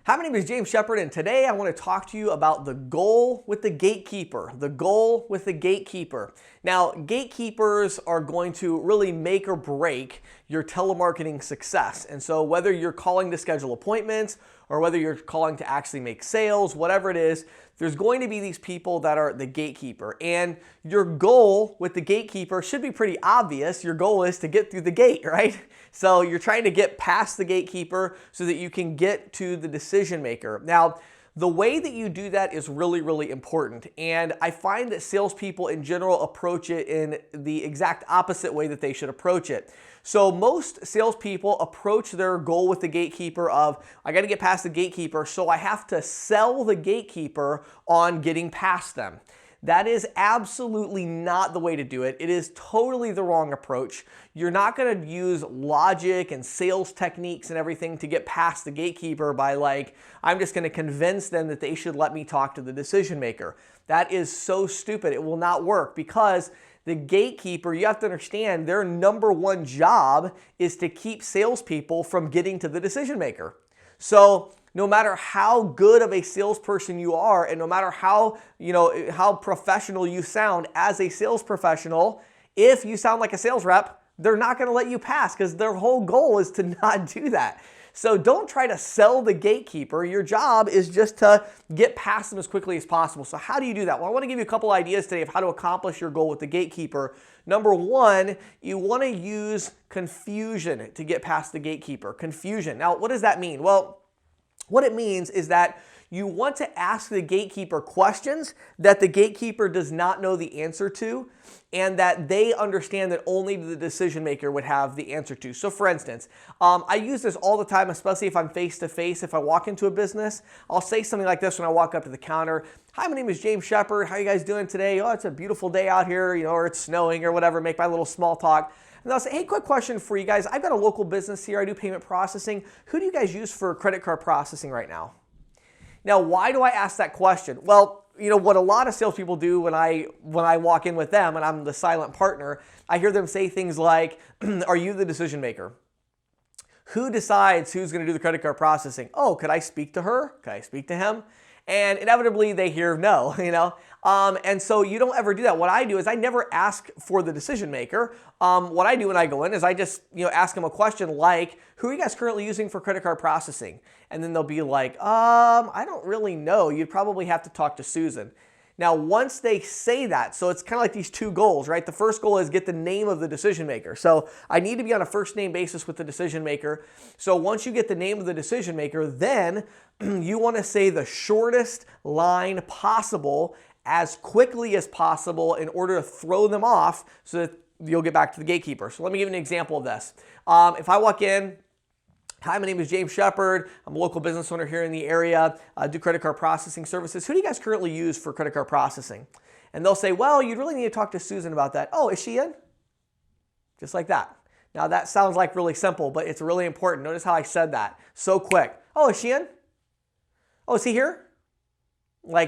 Hi, my name is James Shepard, and today I want to talk to you about the goal with the gatekeeper. The goal with the gatekeeper. Now, gatekeepers are going to really make or break your telemarketing success. And so whether you're calling to schedule appointments or whether you're calling to actually make sales, whatever it is, there's going to be these people that are the gatekeeper. And your goal with the gatekeeper should be pretty obvious. Your goal is to get through the gate, right? So you're trying to get past the gatekeeper so that you can get to the decision maker. Now, the way that you do that is really, really important. And I find that salespeople in general approach it in the exact opposite way that they should approach it. So most salespeople approach their goal with the gatekeeper of, I got to get past the gatekeeper, so I have to sell the gatekeeper on getting past them. That is absolutely not the way to do it. It is totally the wrong approach. You're not going to use logic and sales techniques and everything to get past the gatekeeper by I'm just going to convince them that they should let me talk to the decision maker. That is so stupid. It will not work because the gatekeeper, you have to understand, their number one job is to keep salespeople from getting to the decision maker. So no matter how good of a salesperson you are, and no matter how professional you sound as a sales professional, if you sound like a sales rep, they're not going to let you pass because their whole goal is to not do that. So don't try to sell the gatekeeper. Your job is just to get past them as quickly as possible. So how do you do that? Well, I want to give you a couple ideas today of how to accomplish your goal with the gatekeeper. Number one, you want to use confusion to get past the gatekeeper. Confusion. Now, what does that mean? Well, what it means is that you want to ask the gatekeeper questions that the gatekeeper does not know the answer to, and that they understand that only the decision maker would have the answer to. So for instance, I use this all the time, especially if I'm face-to-face. If I walk into a business, I'll say something like this when I walk up to the counter. Hi, my name is James Shepard. How are you guys doing today? Oh, it's a beautiful day out here, or it's snowing or whatever. Make my little small talk. And I'll say, hey, quick question for you guys. I've got a local business here. I do payment processing. Who do you guys use for credit card processing right now? Now, why do I ask that question? Well, what a lot of salespeople do when I walk in with them and I'm the silent partner, I hear them say things like, are you the decision maker? Who decides who's going to do the credit card processing? Oh, could I speak to her? Could I speak to him? And inevitably they hear no, and so you don't ever do that. What I do is I never ask for the decision maker. What I do when I go in is I just ask them a question like, who are you guys currently using for credit card processing? And then they'll be like, I don't really know. You'd probably have to talk to Susan. Now, once they say that, so it's kind of like these two goals, right? The first goal is get the name of the decision maker. So I need to be on a first name basis with the decision maker. So once you get the name of the decision maker, then you want to say the shortest line possible as quickly as possible in order to throw them off so that you'll get back to the gatekeeper. So let me give you an example of this. If I walk in, hi, my name is James Shepard. I'm a local business owner here in the area. I do credit card processing services. Who do you guys currently use for credit card processing? And they'll say, well, you'd really need to talk to Susan about that. Oh, is she in? Just like that. Now that sounds like really simple, but it's really important. Notice how I said that so quick. Oh, is she in? Oh, is he here?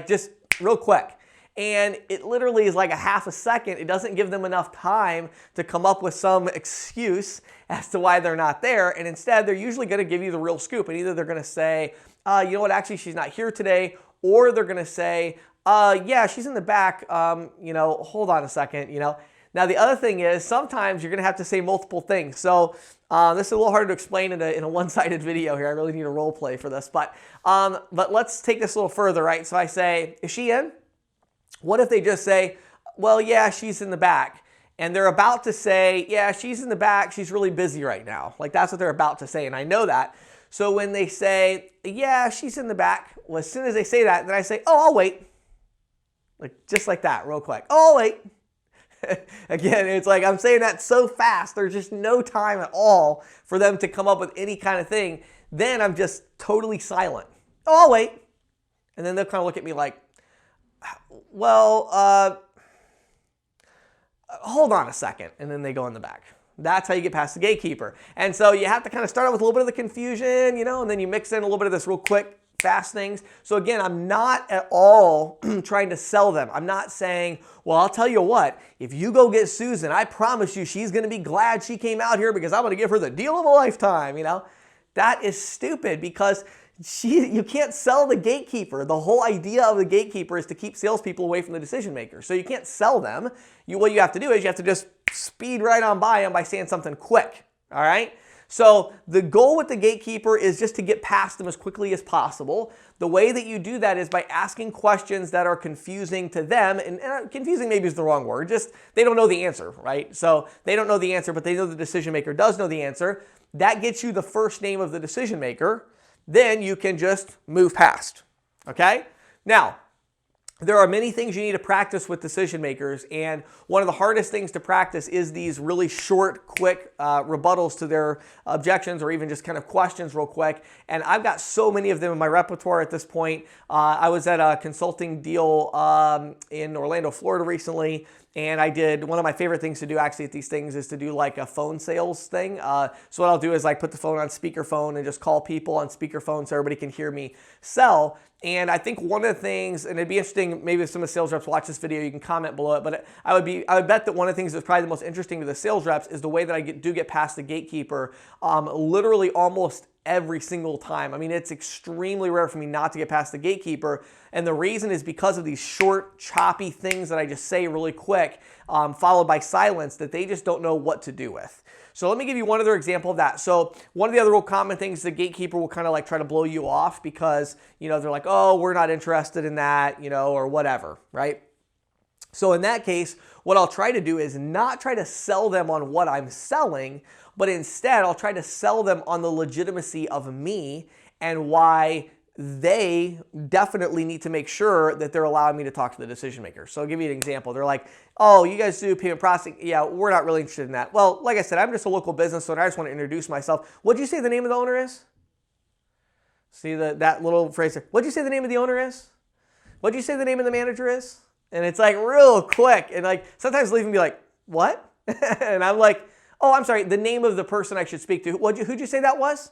Just real quick. And it literally is like a half a second. It doesn't give them enough time to come up with some excuse as to why they're not there. And instead, they're usually going to give you the real scoop. And either they're going to say, you know what, actually, she's not here today. Or they're going to say, yeah, she's in the back. Hold on a second, Now, the other thing is sometimes you're going to have to say multiple things. So this is a little hard to explain in a one-sided video here. I really need a role play for this. But let's take this a little further, right? So I say, is she in? What if they just say, well, yeah, she's in the back. And they're about to say, yeah, she's in the back. She's really busy right now. That's what they're about to say. And I know that. So when they say, yeah, she's in the back, well, as soon as they say that, then I say, oh, I'll wait. Just like that, real quick. Oh, I'll wait. Again, it's like I'm saying that so fast. There's just no time at all for them to come up with any kind of thing. Then I'm just totally silent. Oh, I'll wait. And then they'll kind of look at me like, well, hold on a second. And then they go in the back. That's how you get past the gatekeeper. And so you have to kind of start out with a little bit of the confusion, and then you mix in a little bit of this real quick, fast things. So again, I'm not at all trying to sell them. I'm not saying, well, I'll tell you what, if you go get Susan, I promise you she's going to be glad she came out here because I'm going to give her the deal of a lifetime, That is stupid because You can't sell the gatekeeper. The whole idea of the gatekeeper is to keep salespeople away from the decision maker. So you can't sell them. What you have to do is you have to just speed right on by them by saying something quick. All right? So the goal with the gatekeeper is just to get past them as quickly as possible. The way that you do that is by asking questions that are confusing to them. And confusing maybe is the wrong word. Just they don't know the answer, right? So they don't know the answer, but they know the decision maker does know the answer. That gets you the first name of the decision maker. Then you can just move past. Okay? Now, there are many things you need to practice with decision makers, and one of the hardest things to practice is these really short, quick rebuttals to their objections or even just kind of questions real quick. And I've got so many of them in my repertoire at this point. I was at a consulting deal in Orlando, Florida recently, and I did one of my favorite things to do actually at these things is to do like a phone sales thing. So what I'll do is like put the phone on speakerphone and just call people on speakerphone so everybody can hear me sell. And I think one of the things, and it'd be interesting, maybe if some of the sales reps watch this video, you can comment below it, but I would bet that one of the things that's probably the most interesting to the sales reps is the way that I do get past the gatekeeper literally almost every single time. I mean, it's extremely rare for me not to get past the gatekeeper. And the reason is because of these short, choppy things that I just say really quick, followed by silence that they just don't know what to do with. So let me give you one other example of that. So one of the other real common things, the gatekeeper will kind of like try to blow you off because, they're like, oh, we're not interested in that, or whatever, right? So in that case, what I'll try to do is not try to sell them on what I'm selling, but instead I'll try to sell them on the legitimacy of me and why they definitely need to make sure that they're allowing me to talk to the decision maker. So I'll give you an example. They're like, oh, you guys do payment processing? Yeah, we're not really interested in that. Well, like I said, I'm just a local business, so I just want to introduce myself. What'd you say the name of the owner is? See that little phrase there? What'd you say the name of the owner is? What'd you say the name of the manager is? And it's like real quick. And like sometimes they'll even be like, what? And I'm like, oh, I'm sorry, the name of the person I should speak to. Who'd you say that was?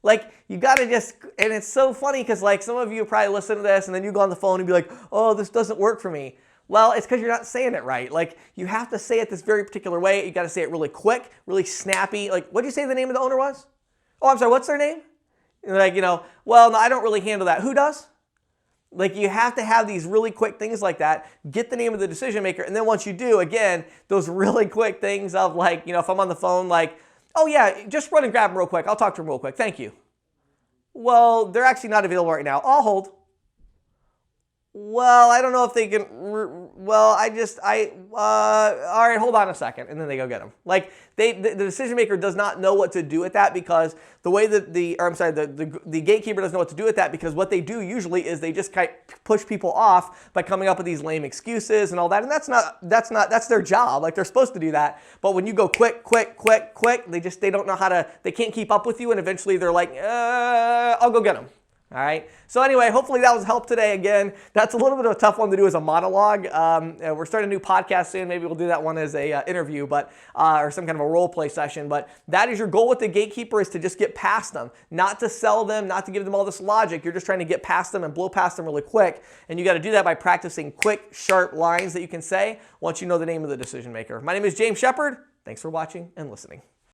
Like, you got to just, and it's so funny because like some of you probably listen to this and then you go on the phone and be like, oh, this doesn't work for me. Well, it's because you're not saying it right. Like, you have to say it this very particular way. You got to say it really quick, really snappy. Like, what did you say the name of the owner was? Oh, I'm sorry, what's their name? And like, well, no, I don't really handle that. Who does? Like, you have to have these really quick things like that. Get the name of the decision maker. And then once you do, again, those really quick things of like, if I'm on the phone, like, oh yeah, just run and grab them real quick. I'll talk to them real quick. Thank you. Well, they're actually not available right now. I'll hold. Well, I don't know if they can, well, all right, hold on a second. And then they go get them. Like, the decision maker does not know what to do with that because the way that the gatekeeper doesn't know what to do with that because what they do usually is they just kind of push people off by coming up with these lame excuses and all that. And that's their job. Like, they're supposed to do that. But when you go quick, they don't know how to, they can't keep up with you. And eventually they're like, I'll go get them. All right. So anyway, hopefully that was help today. Again, that's a little bit of a tough one to do as a monologue. We're starting a new podcast soon. Maybe we'll do that one as a interview, or some kind of a role play session. But that is your goal with the gatekeeper, is to just get past them, not to sell them, not to give them all this logic. You're just trying to get past them and blow past them really quick. And you got to do that by practicing quick, sharp lines that you can say once you know the name of the decision maker. My name is James Shepard. Thanks for watching and listening.